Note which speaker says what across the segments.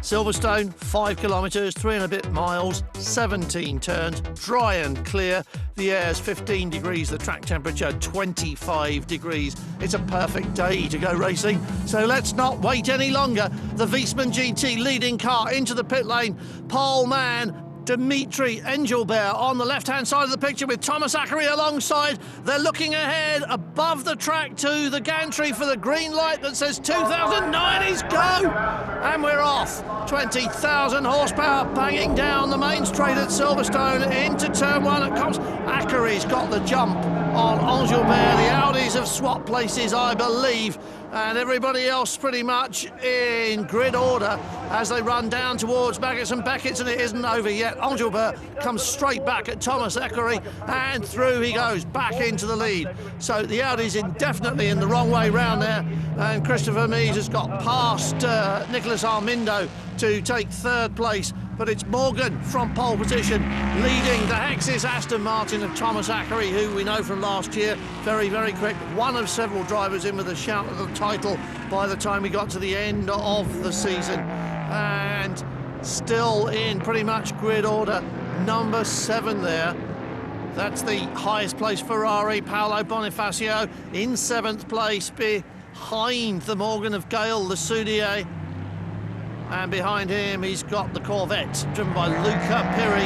Speaker 1: Silverstone, 5 kilometres, 3 and a bit miles, 17 turns, dry and clear. The air's 15 degrees, the track temperature 25 degrees. It's a perfect day to go racing, so let's not wait any longer. The Wiesmann GT leading car into the pit lane. Pole man Dimitri Engelbert on the left-hand side of the picture with Thomas Akari alongside. They're looking ahead above the track to the gantry for the green light that says 2009 is go! And we're off. 20,000 horsepower banging down the main straight at Silverstone into turn one. It comes. Akari's got the jump on Engelbert. The Audis have swapped places, I believe, and everybody else pretty much in grid order as they run down towards Maggots and Beckett's, and it isn't over yet. Engelbert comes straight back at Thomas Akari, and through he goes, back into the lead. So the Audi's indefinitely in the wrong way round there, and Christopher Mies has got past Nicholas Armindo to take third place. But it's Morgan from pole position, leading the Hexis Aston Martin of Thomas Akari, who we know from last year, very, very quick. One of several drivers in with a shout at the title by the time we got to the end of the season. And still in pretty much grid order, number 7 there. That's the highest place Ferrari. Paolo Bonifacio in 7th place behind the Morgan of Gale Lesoudier. And behind him, he's got the Corvette, driven by Luca Piri,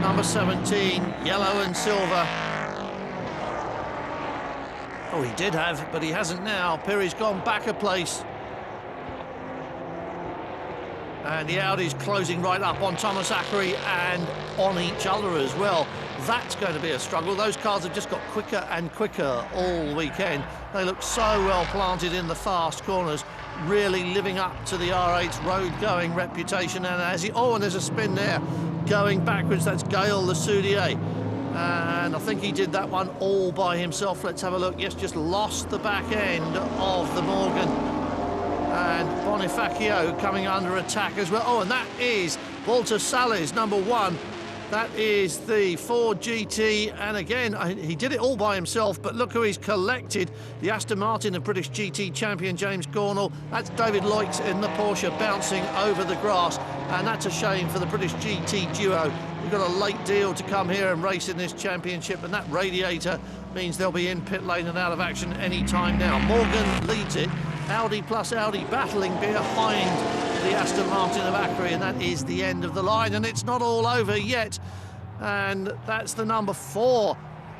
Speaker 1: number 17, yellow and silver. Oh, he did have, but he hasn't now. Piri's gone back a place. And the Audi's closing right up on Thomas Akari and on each other as well. That's going to be a struggle. Those cars have just got quicker and quicker all weekend. They look so well planted in the fast corners, really living up to the R8's road-going reputation. And and there's a spin there, going backwards. That's Gale Lesoudier. And I think he did that one all by himself. Let's have a look. Yes, just lost the back end of the Morgan. And Bonifacio coming under attack as well. Oh, and that is Walter Salles, number 1. That is the Ford GT, and again, he did it all by himself, but look who he's collected. The Aston Martin of British GT champion James Gornall. That's David Loix in the Porsche bouncing over the grass, and that's a shame for the British GT duo. We've got a late deal to come here and race in this championship, and that radiator means they'll be in pit lane and out of action any time now. Morgan leads it. Audi plus Audi battling behind the Aston Martin of Akari, and that is the end of the line, and it's not all over yet. And that's the number 4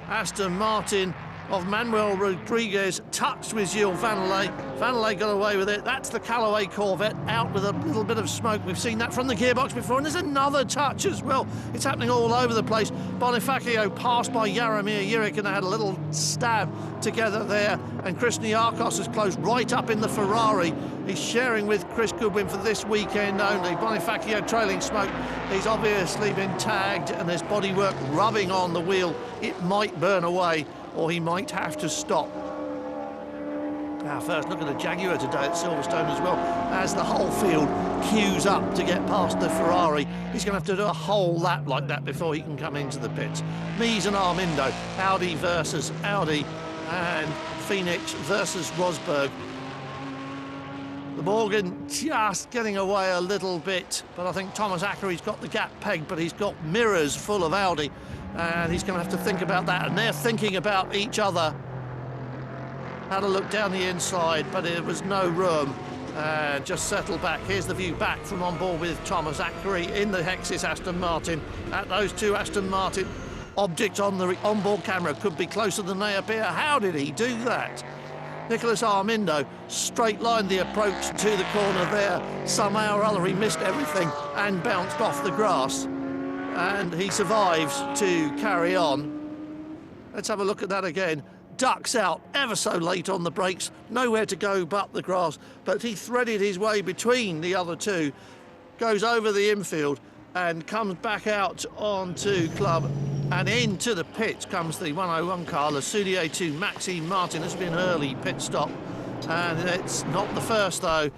Speaker 1: Aston Martin of Manuel Rodriguez, touched with Gilles Vanelay. Vanelay got away with it. That's the Callaway Corvette, out with a little bit of smoke. We've seen that from the gearbox before, and there's another touch as well. It's happening all over the place. Bonifacio passed by Jaromir Juric, and they had a little stab together there, and Chris Niarchos has closed right up in the Ferrari. He's sharing with Chris Goodwin for this weekend only. Bonifacio trailing smoke. He's obviously been tagged, and there's bodywork rubbing on the wheel. It might burn away, or he might have to stop. Our first look at the Jaguar today at Silverstone as well, as the whole field queues up to get past the Ferrari. He's going to have to do a whole lap like that before he can come into the pits. Mies and Armindo, Audi versus Audi, and Phoenix versus Rosberg. The Morgan just getting away a little bit, but I think Thomas Akari's got the gap pegged, but he's got mirrors full of Audi, and he's going to have to think about that, and they're thinking about each other. Had a look down the inside, but there was no room. Just settle back. Here's the view back from on board with Thomas Akari in the Hexis Aston Martin. At those two Aston Martin objects on the onboard camera could be closer than they appear. How did he do that? Nicholas Armindo straight-lined the approach to the corner there. Somehow or other he missed everything and bounced off the grass. And he survives to carry on. Let's have a look at that again. Ducks out ever so late on the brakes, nowhere to go but the grass, but he threaded his way between the other two, goes over the infield and comes back out onto club, and into the pits comes the 101 car, Lesoudier to Maxime Martin. Has been an early pit stop, and it's not the first though.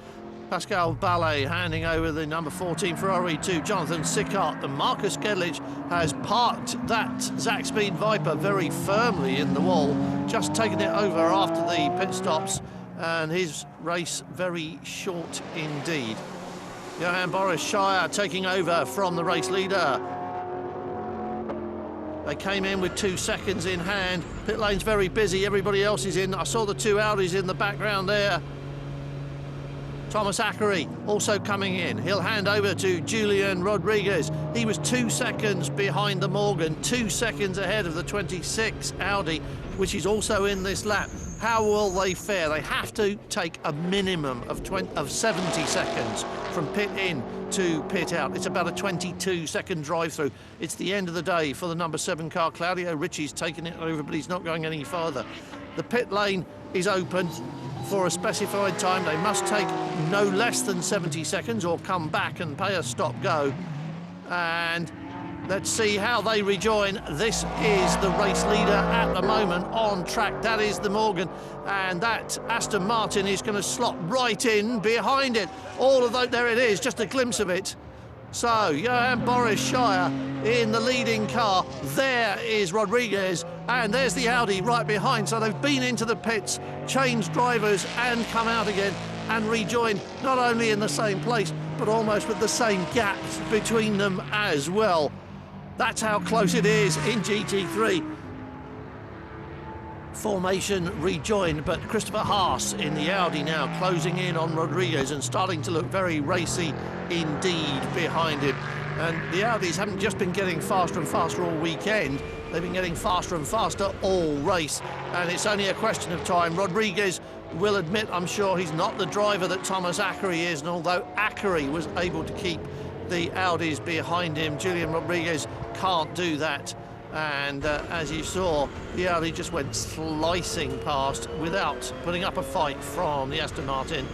Speaker 1: Pascal Ballet handing over the number 14 Ferrari to Jonathan Sickart. And Marcus Gedlich has parked that Zakspeed Viper very firmly in the wall, just taken it over after the pit stops, and his race very short indeed. Johan Boris Shire taking over from the race leader. They came in with 2 seconds in hand. Pit lane's very busy, everybody else is in. I saw the 2 Audis in the background there. Thomas Ackery also coming in. He'll hand over to Julian Rodriguez. He was 2 seconds behind the Morgan, 2 seconds ahead of the 26 Audi, which is also in this lap. How will they fare? They have to take a minimum of 70 seconds from pit in to pit out. It's about a 22-second drive-through. It's the end of the day for the number 7 car. Claudio Ricci's taken it over, but he's not going any further. The pit lane is open for a specified time. They must take no less than 70 seconds or come back and pay a stop-go. And let's see how they rejoin. This is the race leader at the moment on track. That is the Morgan, and that Aston Martin is going to slot right in behind it. All of those, there it is, just a glimpse of it. So Johan Boris Shire in the leading car. There is Rodriguez, and there's the Audi right behind. So they've been into the pits, changed drivers and come out again and rejoined, not only in the same place, but almost with the same gaps between them as well. That's how close it is in GT3. Formation rejoined, but Christopher Haas in the Audi now closing in on Rodriguez and starting to look very racy indeed behind him. And the Audis haven't just been getting faster and faster all weekend, they've been getting faster and faster all race, and it's only a question of time. Rodriguez will admit, I'm sure, he's not the driver that Thomas Ackery is, and although Ackery was able to keep the Audis behind him, Julian Rodriguez can't do that. And as you saw, the Audi just went slicing past without putting up a fight from the Aston Martin.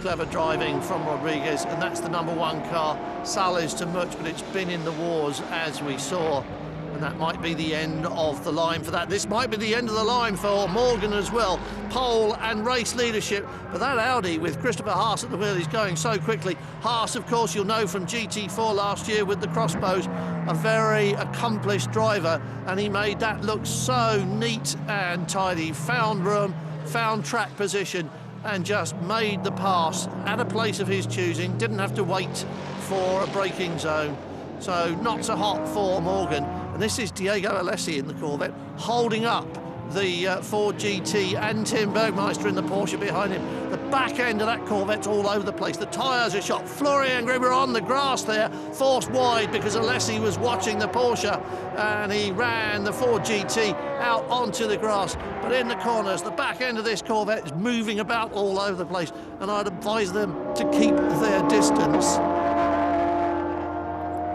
Speaker 1: Clever driving from Rodriguez, and that's the number 1 car. Salles to Much, but it's been in the wars as we saw. And that might be the end of the line for that. This might be the end of the line for Morgan as well. Pole and race leadership. But that Audi with Christopher Haas at the wheel is going so quickly. Haas, of course, you'll know from GT4 last year with the crossbows, a very accomplished driver, and he made that look so neat and tidy. Found room, found track position, and just made the pass at a place of his choosing. Didn't have to wait for a braking zone. So not so hot for Morgan. And this is Diego Alessi in the Corvette holding up the Ford GT and Tim Bergmeister in the Porsche behind him. The back end of that Corvette's all over the place. The tyres are shot. Florian Gribber on the grass there, forced wide because Alessi was watching the Porsche, and he ran the Ford GT out onto the grass. But in the corners, the back end of this Corvette is moving about all over the place, and I'd advise them to keep their distance.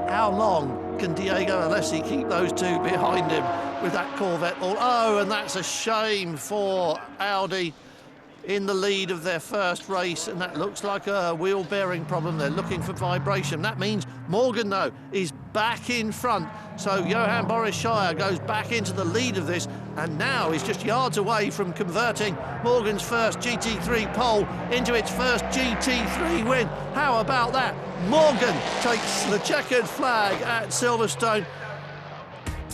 Speaker 1: How long can Diego Alessi keep those 2 behind him with that Corvette? Oh, and that's a shame for Audi in the lead of their first race, and that looks like a wheel bearing problem. They're looking for vibration. That means Morgan, though, is back in front. So Johan Boris Shire goes back into the lead of this, and now he's just yards away from converting Morgan's first GT3 pole into its first GT3 win. How about that? Morgan takes the checkered flag at Silverstone.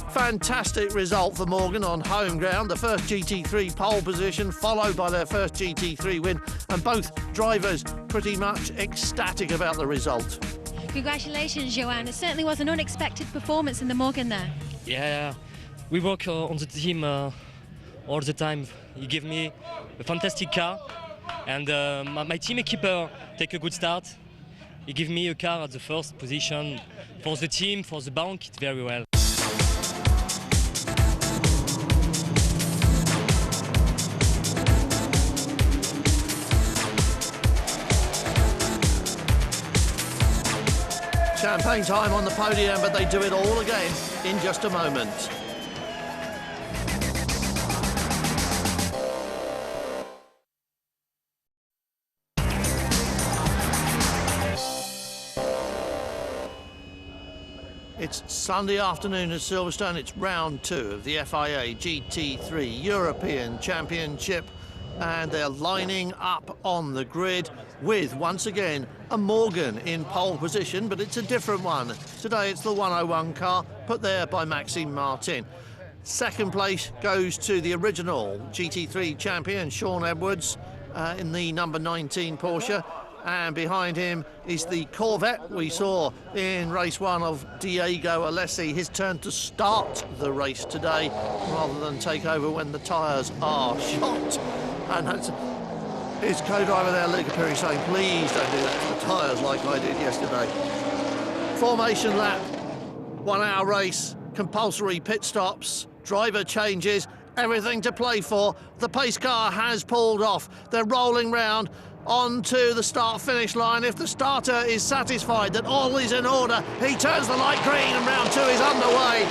Speaker 1: Fantastic result for Morgan on home ground. The first GT3 pole position, followed by their first GT3 win, and both drivers pretty much ecstatic about the result.
Speaker 2: Congratulations, Johan. It certainly was an unexpected performance in the Morgan there.
Speaker 3: Yeah, we work on the team all the time. He gave me a fantastic car, and my team keeper take a good start. He gave me a car at the first position. For the team, for the bank, it's very well.
Speaker 1: Champagne time on the podium, but they do it all again in just a moment. It's Sunday afternoon at Silverstone. It's round 2 of the FIA GT3 European Championship, and they're lining up on the grid with, once again, a Morgan in pole position, but it's a different one. Today it's the 101 car, put there by Maxime Martin. Second place goes to the original GT3 champion, Sean Edwards, in the number 19 Porsche. And behind him is the Corvette we saw in race 1 of Diego Alessi. His turn to start the race today rather than take over when the tyres are shot. And that's his co-driver there, Luca Perry, saying, please don't do that to the tyres like I did yesterday. Formation lap, 1 hour race, compulsory pit stops, driver changes, everything to play for. The pace car has pulled off. They're rolling round onto the start-finish line. If the starter is satisfied that all is in order, he turns the light green and round 2 is underway.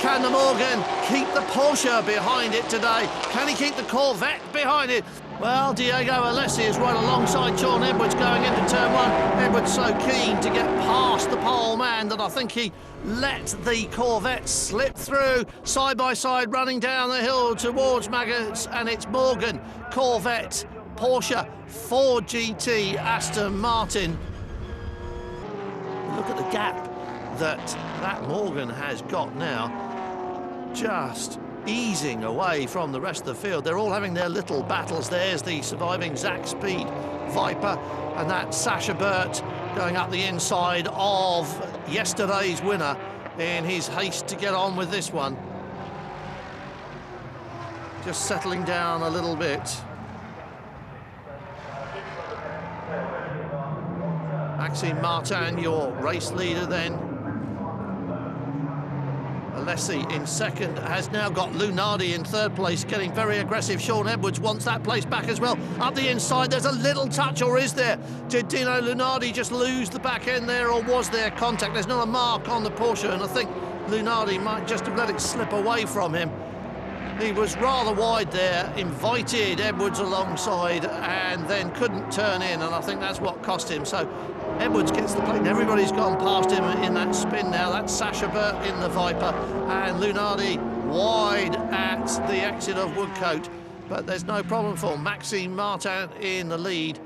Speaker 1: Can the Morgan keep the Porsche behind it today? Can he keep the Corvette behind it? Well, Diego Alessi is right alongside Sean Edwards going into turn 1. Edwards so keen to get past the pole man that I think he let the Corvette slip through, side by side, running down the hill towards Maggots, and it's Morgan, Corvette, Porsche, Ford GT, Aston Martin. Look at the gap that Morgan has got now, just easing away from the rest of the field. They're all having their little battles. There's the surviving Zach Speed Viper, and that's Sasha Burt going up the inside of yesterday's winner in his haste to get on with this one. Just settling down a little bit. Maxime Martin, your race leader then. Alessi in second, has now got Lunardi in third place, getting very aggressive. Sean Edwards wants that place back as well. Up the inside, there's a little touch, or is there? Did Dino Lunardi just lose the back end there, or was there contact? There's not a mark on the Porsche, and I think Lunardi might just have let it slip away from him. He was rather wide there, invited Edwards alongside, and then couldn't turn in, and I think that's what cost him. So Edwards gets the plate. Everybody's gone past him in that spin now. That's Sasha Burt in the Viper, and Lunardi wide at the exit of Woodcote. But there's no problem for Maxime Martin in the lead.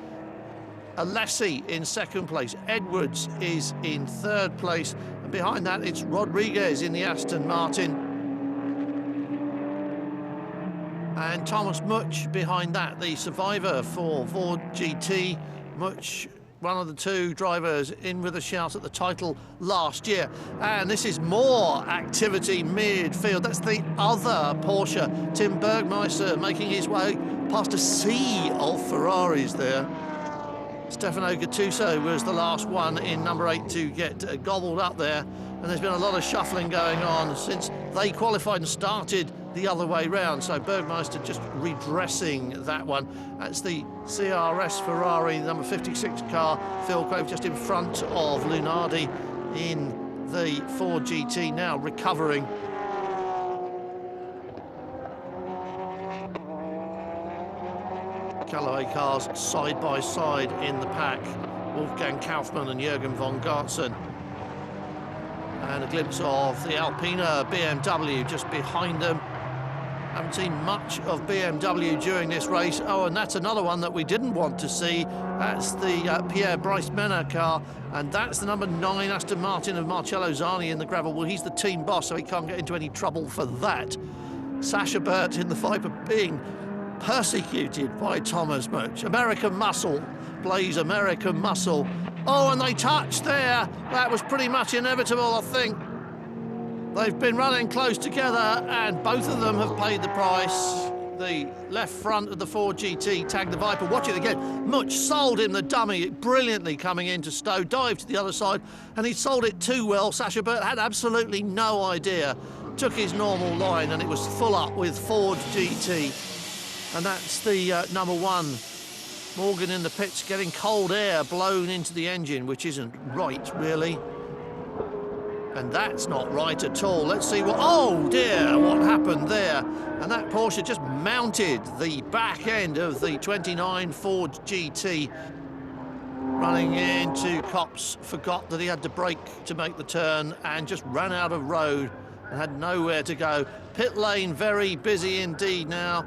Speaker 1: Alessi in second place. Edwards is in third place. And behind that, it's Rodriguez in the Aston Martin. And Thomas Much behind that, the survivor for Ford GT. Much, one of the 2 drivers in with a shout at the title last year. And this is more activity midfield. That's the other Porsche. Tim Bergmeister making his way past a sea of Ferraris there. Stefano Gattuso was the last one in number 8 to get gobbled up there. And there's been a lot of shuffling going on since they qualified and started the other way round. So Bergmeister just redressing that one. That's the CRS Ferrari, number 56 car. Phil Grove just in front of Lunardi in the Ford GT, now recovering. Callaway cars side by side in the pack. Wolfgang Kaufmann and Jürgen von Gartzen. And a glimpse of the Alpina BMW just behind them. Haven't seen much of BMW during this race. Oh, and that's another one that we didn't want to see. That's the Pierre Brice Menard car, and that's the number 9 Aston Martin of Marcello Zani in the gravel. Well, he's the team boss, so he can't get into any trouble for that. Sasha Burt in the Viper being persecuted by Thomas Much. American muscle, Blaze American muscle. Oh, and they touched there. That was pretty much inevitable, I think. They've been running close together, and both of them have paid the price. The left front of the Ford GT tagged the Viper. Watch it again. Much sold him the dummy, brilliantly coming into Stowe, dived to the other side, and he sold it too well. Sasha Burt had absolutely no idea. Took his normal line, and it was full up with Ford GT. And that's the number 1. Morgan in the pits getting cold air blown into the engine, which isn't right, really. And that's not right at all. Let's see what... Oh, dear, what happened there? And that Porsche just mounted the back end of the 29 Ford GT. Running into Copse, forgot that he had to brake to make the turn and just ran out of road and had nowhere to go. Pit lane very busy indeed now.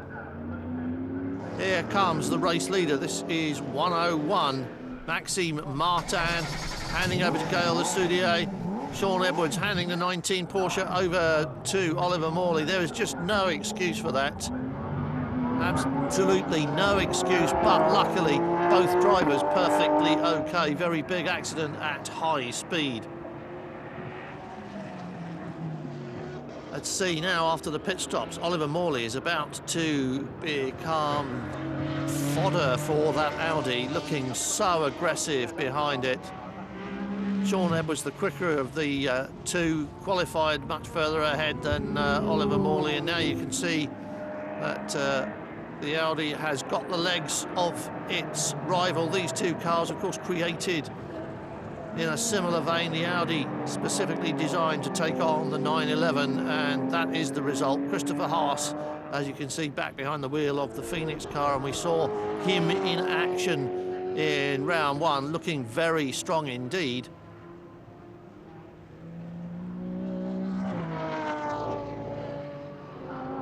Speaker 1: Here comes the race leader. This is 101. Maxime Martin handing over to Gaël Lestudier. Sean Edwards handing the 19 Porsche over to Oliver Morley. There is just no excuse for that. Absolutely no excuse, but luckily both drivers perfectly okay. Very big accident at high speed. Let's see now, after the pit stops, Oliver Morley is about to become fodder for that Audi, looking so aggressive behind it. Sean Edwards, the quicker of the two, qualified much further ahead than Oliver Morley, and now you can see that the Audi has got the legs of its rival. These two cars, of course, created in a similar vein. The Audi specifically designed to take on the 911, and that is the result. Christopher Haas, as you can see, back behind the wheel of the Phoenix car, and we saw him in action in round one, looking very strong indeed.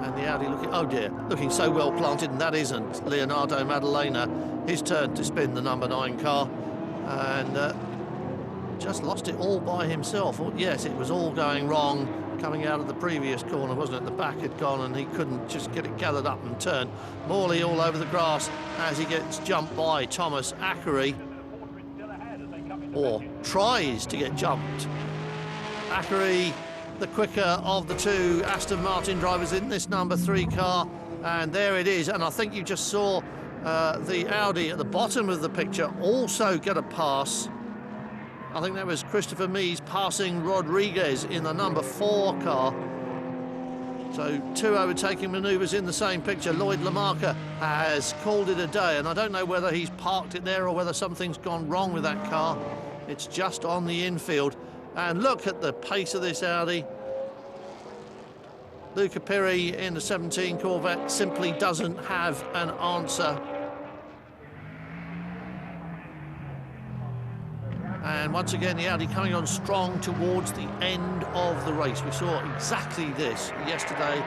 Speaker 1: And the Audi looking, oh dear, looking so well planted, and that isn't Leonardo Maddalena. His turn to spin the number 9 car, and just lost it all by himself. Well, yes, it was all going wrong coming out of the previous corner, wasn't it? The back had gone and he couldn't just get it gathered up and turn. Morley all over the grass as he gets jumped by Thomas Ackery, or tries to get jumped. Ackery, the quicker of the two Aston Martin drivers in this number 3 car, and there it is. And I think you just saw the Audi at the bottom of the picture also get a pass. I think that was Christopher Mies passing Rodriguez in the number 4 car. So 2 overtaking manoeuvres in the same picture. Lloyd Lamarca has called it a day, and I don't know whether he's parked it there or whether something's gone wrong with that car. It's just on the infield. And look at the pace of this Audi. Luca Piri in the 17 Corvette simply doesn't have an answer. And once again, the Audi coming on strong towards the end of the race. We saw exactly this yesterday.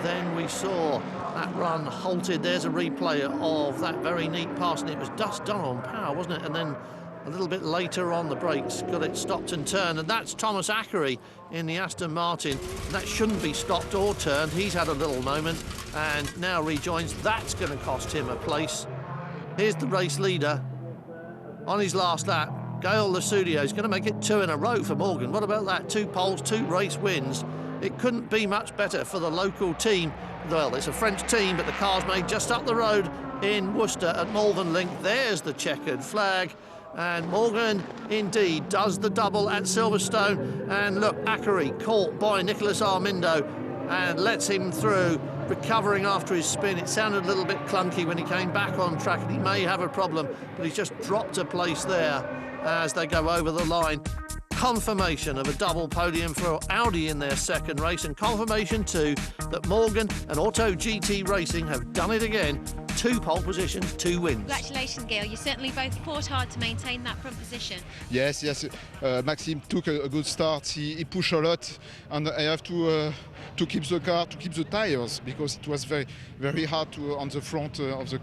Speaker 1: Then we saw that run halted. There's a replay of that very neat pass, and it was just done on power, wasn't it? And then a little bit later on, the brakes got it stopped and turned, and that's Thomas Ackery in the Aston Martin. That shouldn't be stopped or turned. He's had a little moment and now rejoins. That's going to cost him a place. Here's the race leader on his last lap. Gael Lesudio is going to make it 2 in a row for Morgan. What about that? 2 poles, 2 race wins. It couldn't be much better for the local team. Well, it's a French team, but the car's made just up the road in Worcester at Malvern Link. There's the checkered flag. And Morgan indeed does the double at Silverstone. And look, Ackery caught by Nicholas Armindo and lets him through, recovering after his spin. It sounded a little bit clunky when he came back on track, and he may have a problem, but he's just dropped a place there as they go over the line. Confirmation of a double podium for Audi in their second race, and confirmation too that Morgan and Auto GT Racing have done it again. 2 pole positions, 2 wins.
Speaker 2: Congratulations, Gail. You certainly both fought hard to maintain that front position.
Speaker 4: Yes. Maxime took a good start. He pushed a lot, and I have to keep the car, to keep the tires, because it was very, very hard on the front of the car.